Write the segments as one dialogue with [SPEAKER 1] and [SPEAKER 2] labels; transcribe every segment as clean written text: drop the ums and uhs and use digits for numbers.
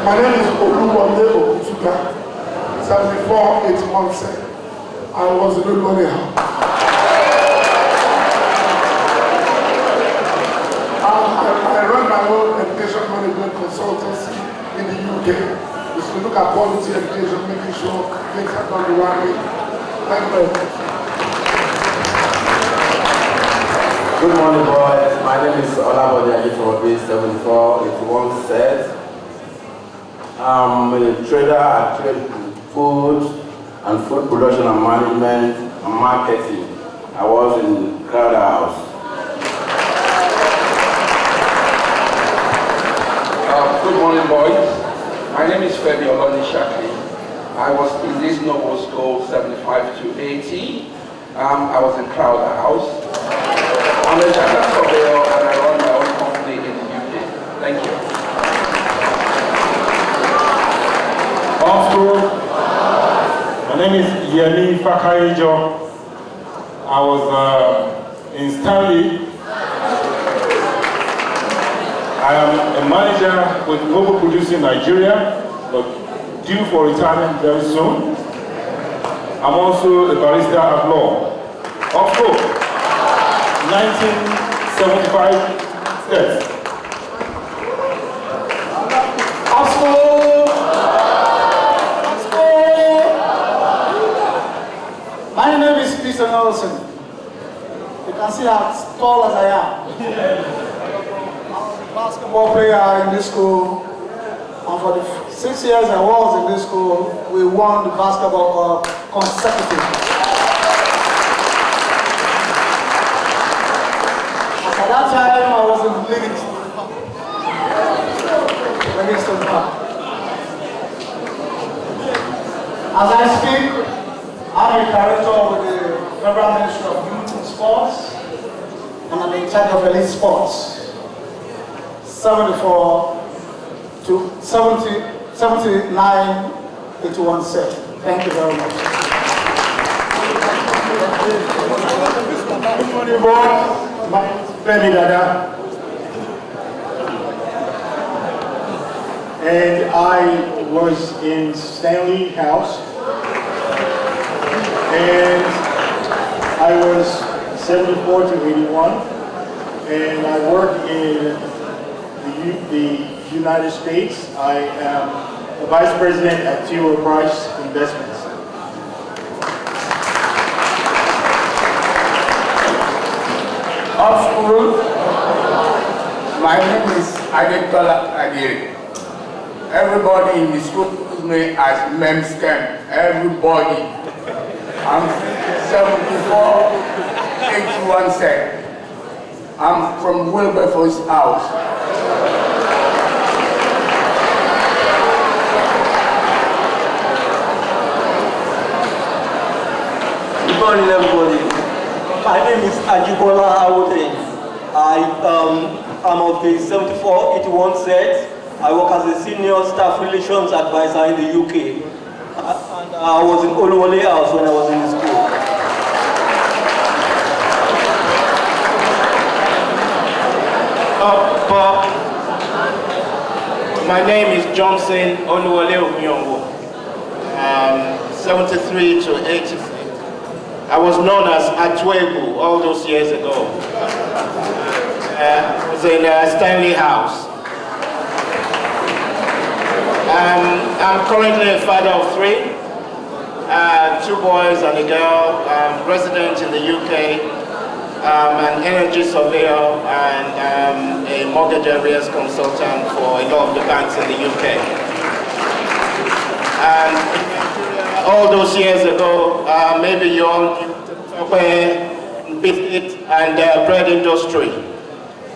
[SPEAKER 1] My name is Oluwole Okutuka, 7481. I was in Oluwole House. I run my own education management consultancy in the UK. We should look at quality education, making sure things are done the right way. Thank you very much.
[SPEAKER 2] Good morning, boys. My name is Olabode Ajitowobi, 7481 set. I'm a trader. I trade food and food production and management and marketing. I was in Crowder House.
[SPEAKER 3] Good morning, boys. My name is Femi Olonishaki. I was in this Novo School 75 to 80. I was in Crowder House. I'm a data surveyor and I run my own company in the UK. Thank you.
[SPEAKER 4] Off school. My name is Yemi Fakayejo. I was in Stanley. I am a manager with Global Producing Nigeria, but due for retirement very soon. I'm also a barrister at law. Off school. 1975 steps.
[SPEAKER 5] Off school. Off school. My name is Peter Nelson. You can see how tall as I am. Basketball player in this school, and for the 6 years I was in this school, we won the basketball cup consecutively. At that time, I was in Livingston Park. As I speak, I'm a director with the Federal Ministry of Youth and Sports, and I'm in charge of elite sports. 74 to 79, 81 set. Thank you very much.
[SPEAKER 4] Good morning, boy. My name is Femi Dada. And I was in Stanley House. And I was 74 to 81. And I work in the United States. I am the Vice President at T. Rowe Price Investments.
[SPEAKER 6] Off school, my name is Adetola Agiri. Everybody in the school knows me as Memscam. Everybody. I'm 74, 81 sec. I'm from Wilberforce House.
[SPEAKER 7] Good morning, everybody. My name is Ajibola Awode. I'm of the 7481 set. I work as a senior staff relations advisor in the UK. And I was in Oluwole House when I was in school.
[SPEAKER 8] My name is Johnson Oluwole Omiyongo. 73 to 80. I was known as Atwebu all those years ago. I was in Stanley House. I'm currently a father of 3, 2 boys and a girl, resident in the UK, an energy surveyor and a mortgage arrears consultant for a lot of the banks in the UK. And all those years ago, maybe you all knew the biscuit and bread industry.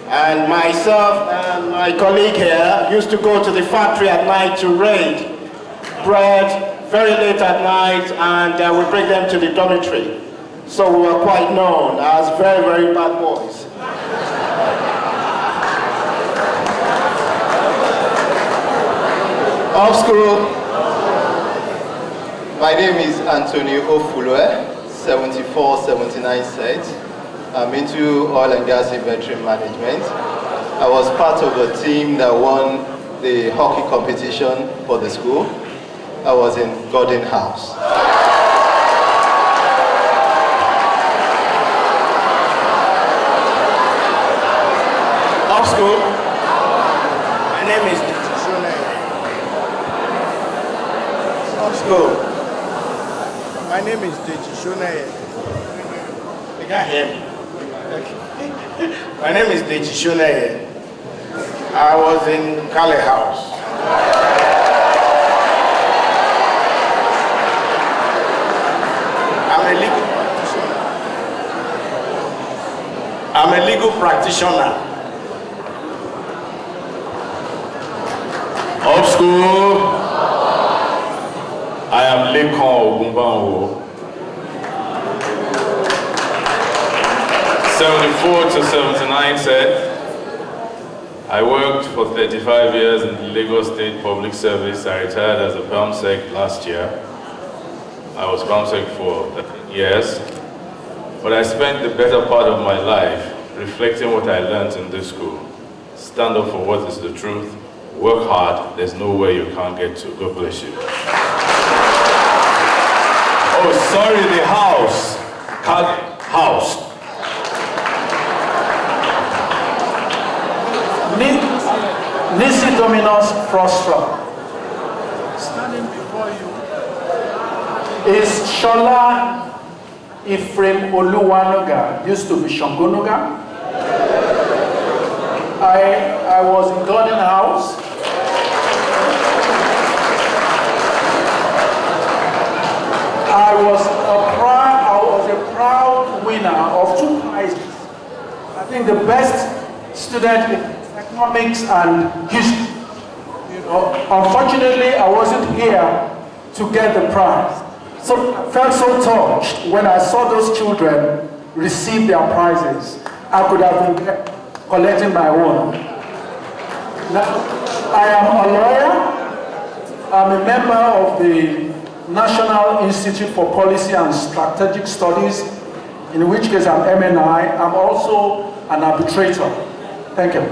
[SPEAKER 8] And myself and my colleague here used to go to the factory at night to raid bread very late at night, and we bring them to the dormitory. So we were quite known as very, very bad boys.
[SPEAKER 9] Off school, my name is Anthony Ofulwe, 74-79 set. I'm into oil and gas inventory management. I was part of the team that won the hockey competition for the school. I was in Garden House.
[SPEAKER 8] Off school. My name is Shone. Off school. My name is Shone. You can't hear me. My name is Deji Shone. I was in Kale House. I'm a legal practitioner.
[SPEAKER 10] Off school, I am Lekon Ogumbanwo. 74 to 79 set. I worked for 35 years in the Lagos State Public Service. I retired as a PAMSEC last year. I was PAMSEC for 13 years. But I spent the better part of my life reflecting what I learned in this school. Stand up for what is the truth. Work hard. There's nowhere you can't get to. God bless you. Oh, sorry, the house. House.
[SPEAKER 5] Nisi Dominus Frostra.
[SPEAKER 1] Standing before you
[SPEAKER 5] Is Shola Ephraim Oluwanoga, used to be Shongonoga. I was in Garden House. I was a proud winner of 2 prizes. I think the best student in economics and history. Unfortunately, I wasn't here to get the prize. So I felt so touched when I saw those children receive their prizes. I could have been collecting my own. Now, I am a lawyer. I'm a member of the National Institute for Policy and Strategic Studies, in which case I'm MNI. I'm also an arbitrator. Thank you.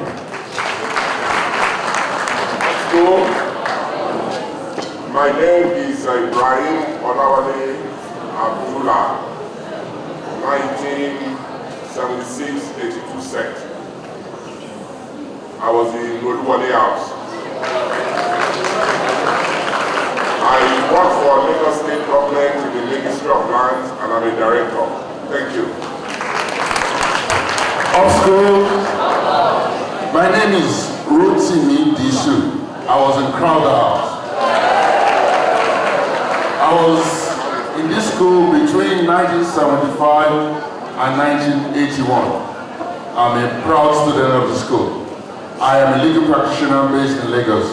[SPEAKER 11] My name is Ibrahim Olawale Abdullah, 1976-82 sect. I was in Oluwale House. I work for Lagos State Government in the Ministry of Lands and I'm a director. Thank you.
[SPEAKER 12] Off school, my name is Rotimi Disu. I was in Crowder House. I was in this school between 1975 and 1981. I'm a proud student of the school. I am a legal practitioner based in Lagos.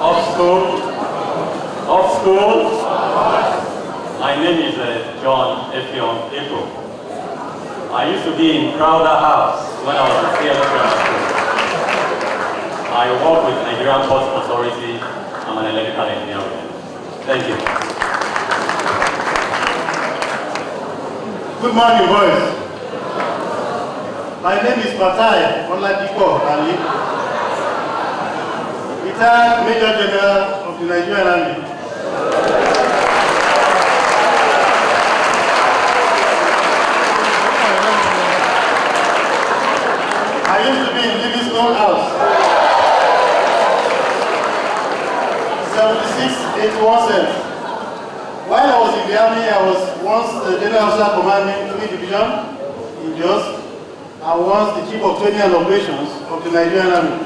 [SPEAKER 13] Off school. My name is John Effiong April. I used to be in Crowder House when I was in CMS Grammar School. I work with Nigerian Ports Authority. I'm an electrical engineer. Thank you.
[SPEAKER 4] Good morning, boys. My name is Matai Oladipo Ali, retired Major General of the Nigerian Army. I used to be in Livingstone House. 76-81 cents. While I was in the army, I was once the General Officer commanding 3 Division in Jos, and once the Chief of Training and Operations of the Nigerian Army.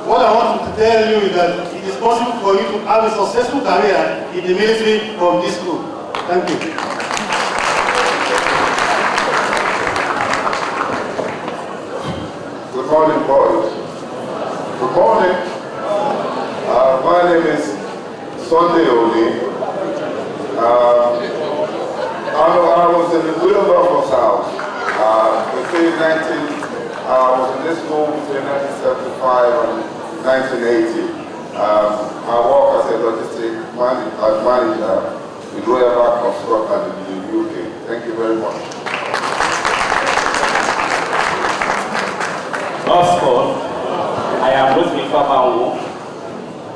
[SPEAKER 4] What I want to tell you is that it is possible for you to have a successful career in the military from this school. Thank you.
[SPEAKER 11] Good morning, boys. Good morning. My name is Sunday Oli. I was in the Wilberforce house between I was in this school between 1975 and 1980. I work as a logistic manager with Royal Bank of Scotland in the UK. Thank you very much.
[SPEAKER 14] Oxford. I am Rotimi Fabawo.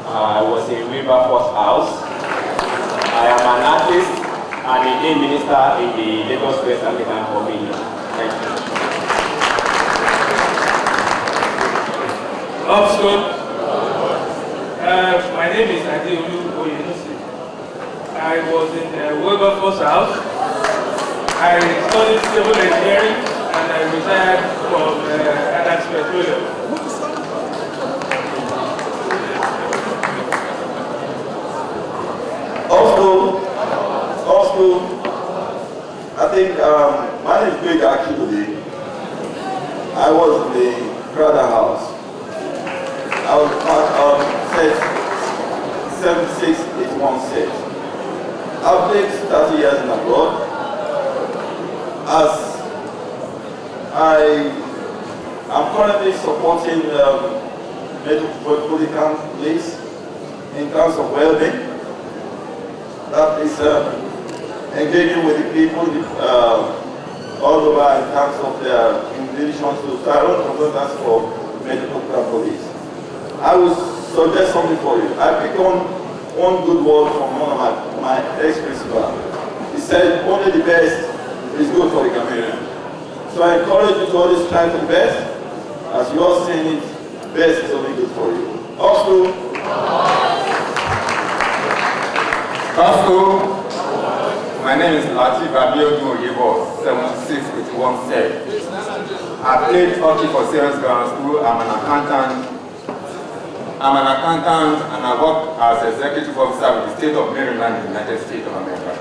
[SPEAKER 14] I was in Wilberforce House. I am an artist and a day minister in the Lagos West African Communion. Thank you.
[SPEAKER 15] Oxford. My name is Adeolu Oyenusi. I was in Wilberforce House. I studied civil engineering and I retired from Adams Petroleum.
[SPEAKER 16] Also, I think my name is Greg actually. I was in the Crowder House. I was part of set 7681 set. I've lived 30 years in abroad. As I'm currently supporting metropolitan police in terms of well-being. That is engaging with the people all over in terms of their relations to tyrant consultants for metropolitan police. I will suggest something for you. I picked one good word from one of my ex-principals. He said, only the best is good for the Grammarian. So I encourage you to always try for the best. As you all saying it, best is only good for you. Also,
[SPEAKER 6] my name is Latif Abiodun Oyebo, 7681 set. I played hockey for Sales Grammar School. I'm an accountant and I work as executive officer with the state of Maryland, United States of America.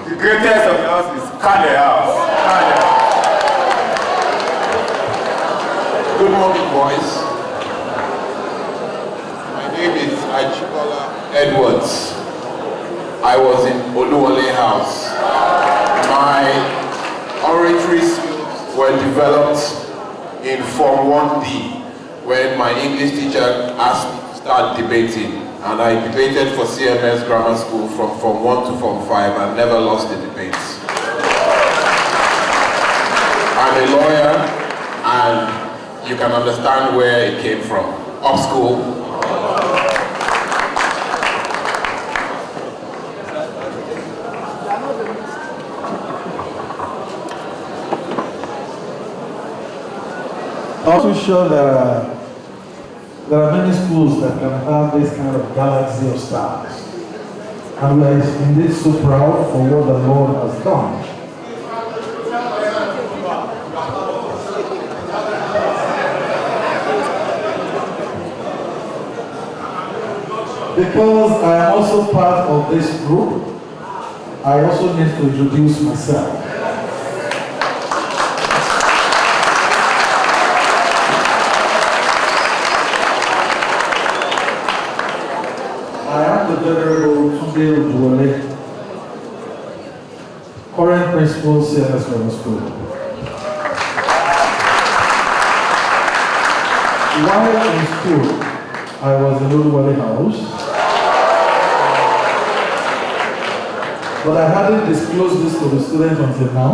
[SPEAKER 6] The greatest of us is Kale House.
[SPEAKER 12] Good morning, boys. My name is Achibola Edwards. I was in Oluwole House. My oratory skills were developed in Form 1D when my English teacher asked me to start debating. And I debated for CMS Grammar School from Form 1 to Form 5 and never lost the debates. I'm a lawyer and you can understand where it came from. Up school.
[SPEAKER 5] Also sure there are many schools that can have this kind of galaxy of stars. And we are indeed so proud for what the Lord has done. Because I am also part of this group, I also need to introduce myself. I am the Venerable Tunde Oduwole, current principal, CMS Grammar School. While in school, I was in Oduwole House, but I hadn't disclosed this to the students until now,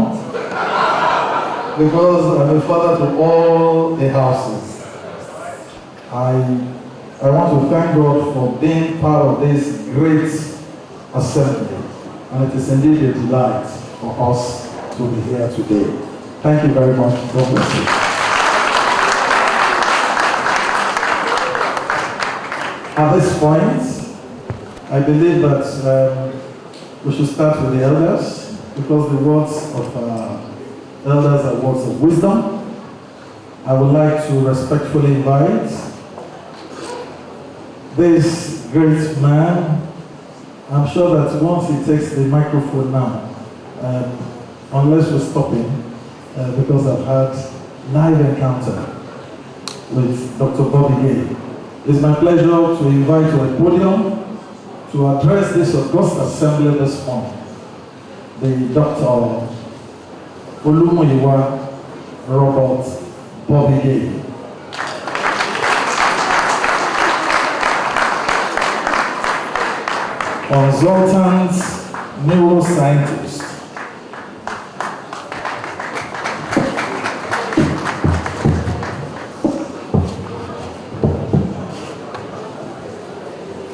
[SPEAKER 5] because I'm a father to all the houses. I want to thank God for being part of this great assembly, and it is indeed a delight for us to be here today. Thank you very much. God bless you. At this point, I believe that we should start with the elders, because the words of elders are words of wisdom. I would like to respectfully invite this great man. I'm sure that once he takes the microphone now, unless we stop him, because I've had live encounter with Dr. Bobby Gay. It's my pleasure to invite to the podium to address this august assembly this morning, the Dr. Olumuyiwa Robert Bobby Gay. Consultant neuroscientist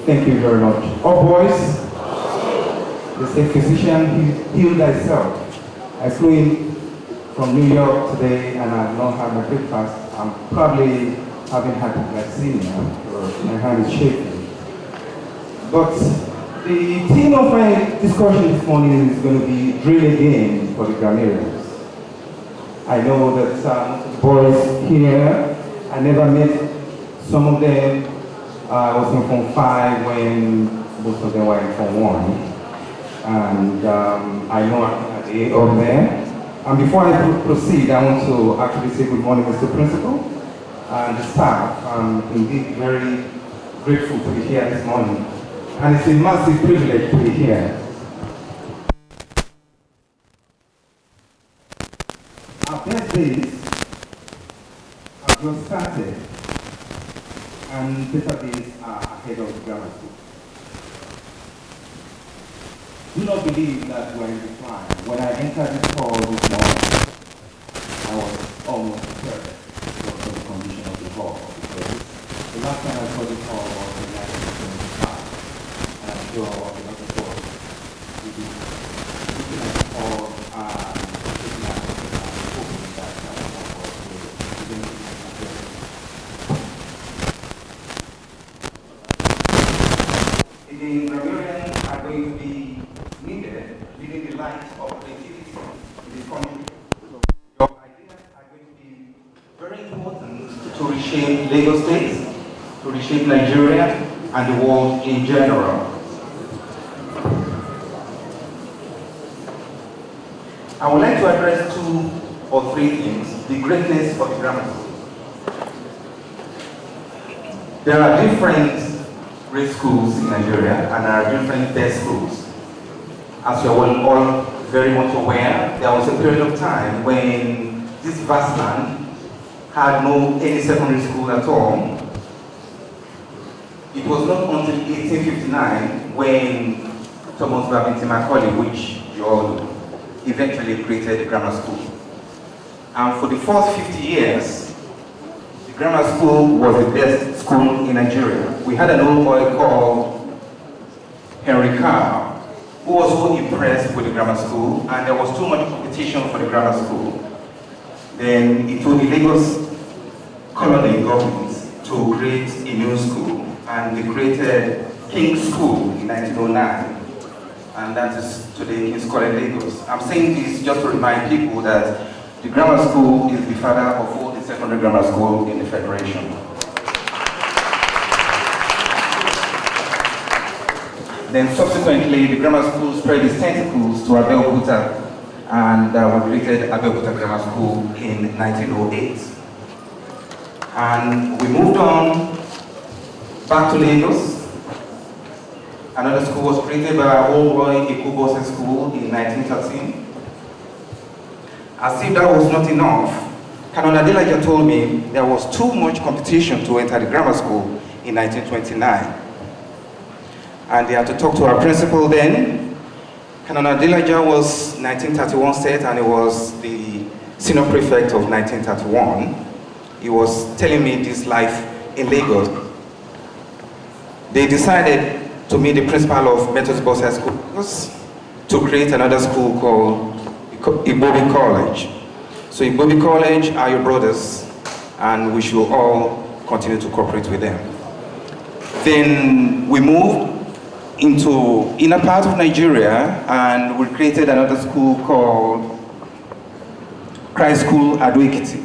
[SPEAKER 17] Thank you very much. All boys, they say physician, heal thyself. I flew in from New York today and I've not had my breakfast. I'm probably having hypoglycemia, or my hand is shaking. But the theme of my discussion this morning is going to be drill again for the grammarians. I know that some boys here, I never met some of them. I was in Form 5 when most of them were in Form 1. And I know I'm at the A up there. And before I proceed, I want to actually say good morning, Mr. Principal and the staff. I'm indeed very grateful to be here this morning. And it's a massive privilege to be here. Our best days have just started, and better days are ahead of the grammar school. Do not believe that we're in decline. When I entered this hall this morning, I was almost deterred because of the condition of the hall. Because the last time I saw this hall was in 1975. And I'm sure a lot of us will be looking at the hall and looking at it and hoping that our hall will eventually be again, grammarians are going to be needed, leading the light of creativity in this country. Your ideas are going to be very important to reshape Lagos State, to reshape Nigeria, and the world in general. I would like to address 2 or 3 things. The greatness of the grammar school. There are different grade schools in Nigeria, and there are different best schools. As you're all very much aware, there was a period of time when this vast land had any secondary school at all. It was not until 1859 when Thomas Babington Macaulay, which you all know, eventually created the grammar school. And for the first 50 years, the grammar school was the best school in Nigeria. We had an old boy called Henry Carr, who was so impressed with the grammar school, and there was too much competition for the grammar school. Then he told the Lagos colony government to create a new school, and they created King's School in 1909, and that is today King's College Lagos. I'm saying this just to remind people that the grammar school is the father of all the secondary grammar school in the Federation. Then subsequently, the grammar school spread its tentacles to Abeokuta, and we created Abeokuta Grammar School in 1908. And we moved on back to Lagos. Another school was created by our old boy Ikubose School in 1913. As if that was not enough, Canon Adelaja told me there was too much competition to enter the grammar school in 1929. And they had to talk to our principal then. Canon Adelaja was 1931 set, and he was the senior prefect of 1931. He was telling me this life in Lagos. They decided to meet the principal of Methodist Boys High School to create another school called Igbobi College. So Igbobi College are your brothers, and we should all continue to cooperate with them. Then we moved into inner part of Nigeria, and we created another school called Christ School Ado-Ekiti.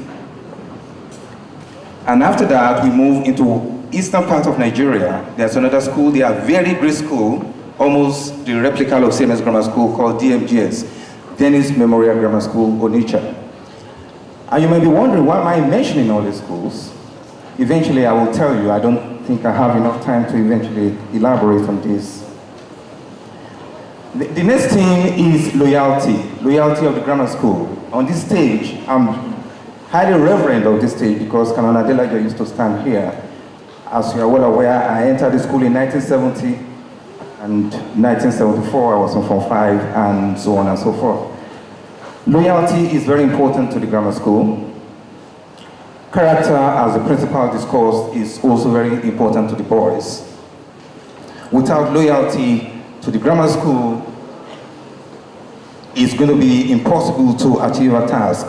[SPEAKER 17] And after that, we moved into eastern part of Nigeria. There's another school, they are very great school, almost the replica of CMS Grammar School called DMGS, Dennis Memorial Grammar School, Onitsha. And you may be wondering, why am I mentioning all these schools? Eventually, I will tell you. I don't think I have enough time to eventually elaborate on this. The next thing is loyalty of the grammar school. On this stage, I'm highly reverent of this stage because Canon Adelaja used to stand here. As you are well aware, I entered the school in 1970, and 1974 I was in Form 5, and so on and so forth. Loyalty is very important to the grammar school. Character, as the principal discussed, is also very important to the boys. without loyalty to the grammar school, it's going to be impossible to achieve a task.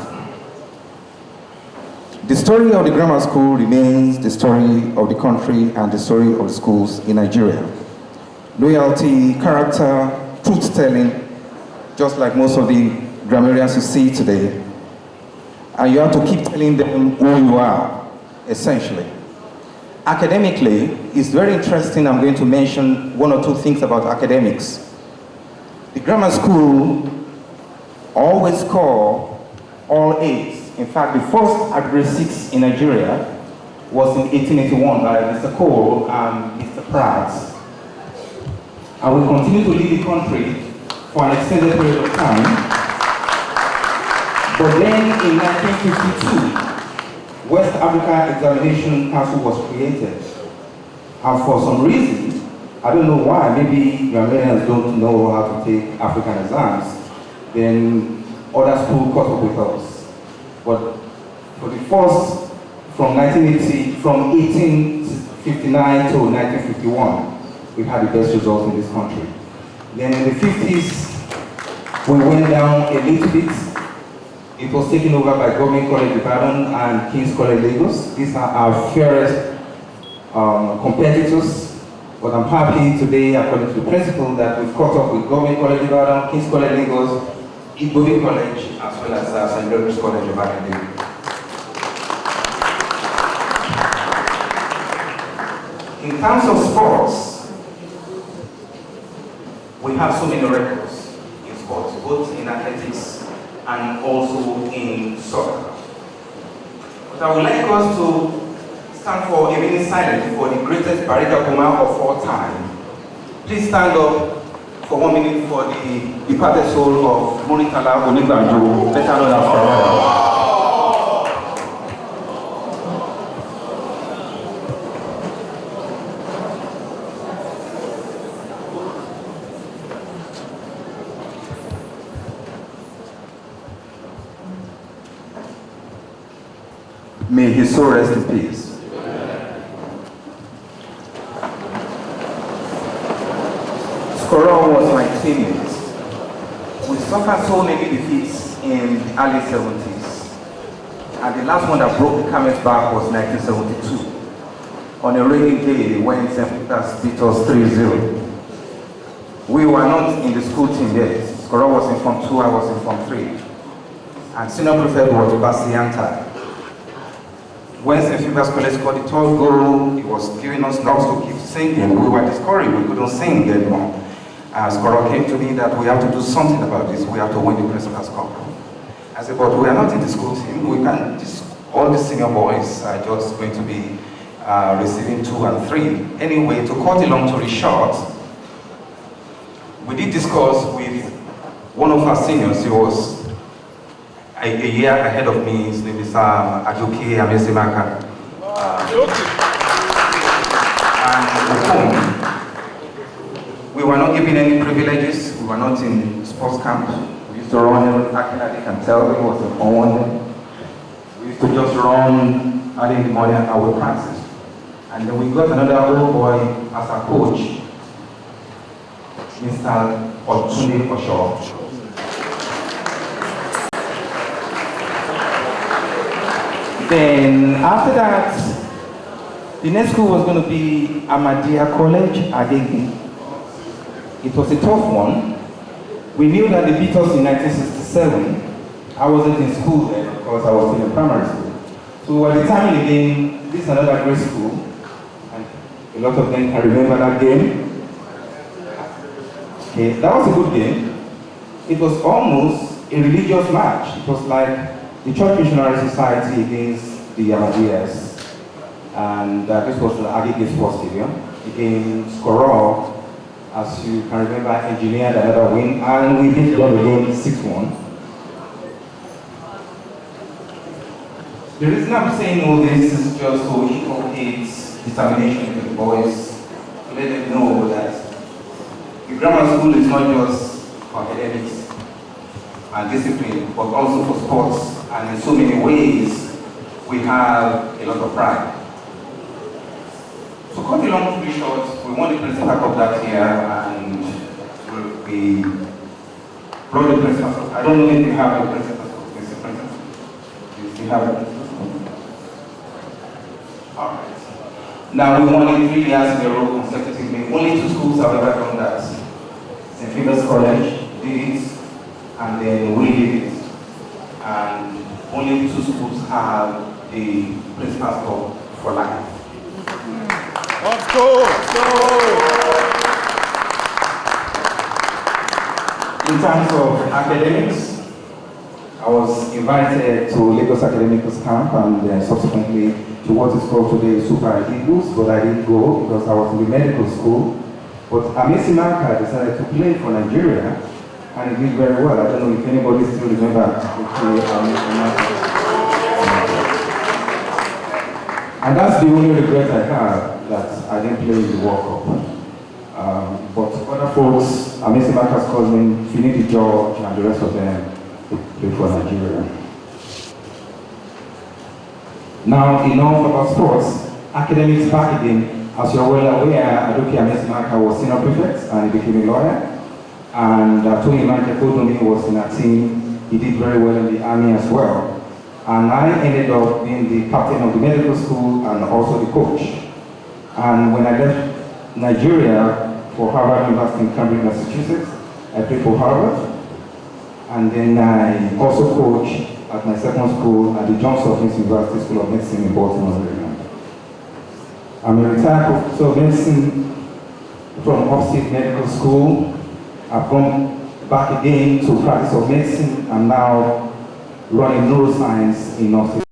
[SPEAKER 17] The story of the grammar school remains the story of the country and the story of the schools in Nigeria. Loyalty, character, truth-telling, just like most of the grammarians you see today. And you have to keep telling them who you are, essentially. Academically, it's very interesting. I'm going to mention one or two things about academics. The grammar school always score all A's. In fact, the first at grade 6 in Nigeria was in 1881 by Mr. Cole and Mr. Pratt. And we continue to lead the country for an extended period of time. But then in 1952, West Africa Examination Council was created. And for some reason, I don't know why, maybe Grammarians don't know how to take African exams, then other schools caught up with us. But for the first, from 1859 to 1951, we had the best results in this country. Then in the 50s, we went down a little bit. It was taken over by Government College Ibadan and King's College Lagos. These are our fairest competitors. But I'm happy today, according to the principal, that we've caught up with Government College Ibadan, King's College Lagos, Igbobi College, as well as St. Gregory's College of Academy. In terms of sports, we have so many records in sports, both in athletics and also in soccer. But I would like us to stand for a minute silence for the greatest Bariga Puma of all time. Please stand up for 1 minute for the departed soul of Muritala Onigbanjo, better known as Farah. May his soul rest in peace. Scorer was my teammate. We suffered so many defeats in the early 70s. And the last one that broke the camel's back was 1972. On a rainy day when St. Peter's beat us 3-0. We were not in the school team yet. Scorer was in Form 2, I was in Form 3. And senior prefect was Basianta. When St. Peter's College scored the third goal, he was giving us knocks to keep singing. We were discouraged, we couldn't sing anymore. Scorer came to me that we have to do something about this, we have to win the Principal's Cup. I said, but we are not in the school team, we can't, all the senior boys are just going to be receiving 2 and 3. Anyway, to cut a long story short, we did discuss with one of our seniors. He was a year ahead of me. His name is Ajoke Amesimaka. And we were not given any privileges. We were not in sports camp. We used to run, I can tell it was a fun. We used to just run early in the morning and we practice. And then we got another old boy as a coach, Mr. Otunde Osho. Then after that, the next school was going to be Ahmadiyya College, Agege. It was a tough one. We knew that they beat us in 1967. I wasn't in school then because I was in primary school. So at the time in the game, this is another great school. And a lot of them can remember that game. Okay, that was a good game. It was almost a religious match. It was like the Church Missionary Society against the Ahmadiyyas, and this was the Agege Sports Stadium. The game Scoror, as you can remember, engineered another win, and we beat them again 6-1. The reason I'm saying all this is just to inculcate determination to the boys, to let them know that the grammar school is not just for academics and discipline, but also for sports. And in so many ways, we have a lot of pride. To cut a long story short, we won the principal cup that year, and we brought the principal. I don't know if you have the principal. Do you have it? Alright. Now we won it 3 years in a row consecutively. Only 2 schools have ever done that. St. Philip's College did it, and then we did it. And only 2 schools have the principal's cup for life.
[SPEAKER 12] Let's go!
[SPEAKER 17] In terms of academics, I was invited to Lagos Academicals Camp and subsequently to what is called today Super Eagles, but I didn't go because I was in the medical school. But Amesimaka decided to play for Nigeria, and he did very well. I don't know if anybody still remembers the play Amesimaka. And that's the only regret I have, that I didn't play in the World Cup. But other folks, Amesimaka's cousin, Finidi George, and the rest of them, play for Nigeria. Now, enough about sports. Academics back again. As you're well aware, Adoke Amesimaka was senior prefect and he became a lawyer. And Tony Mankekodomi was in our team. He did very well in the army as well. And I ended up being the captain of the medical school and also the coach. And when I left Nigeria for Harvard University in Cambridge, Massachusetts, I played for Harvard. And then I also coached at my second school at the Johns Hopkins University School of Medicine in Baltimore, Maryland. I'm a retired professor of medicine from Upstate Medical School. I've gone back again to practice of medicine. I'm now running neuroscience in Upstate.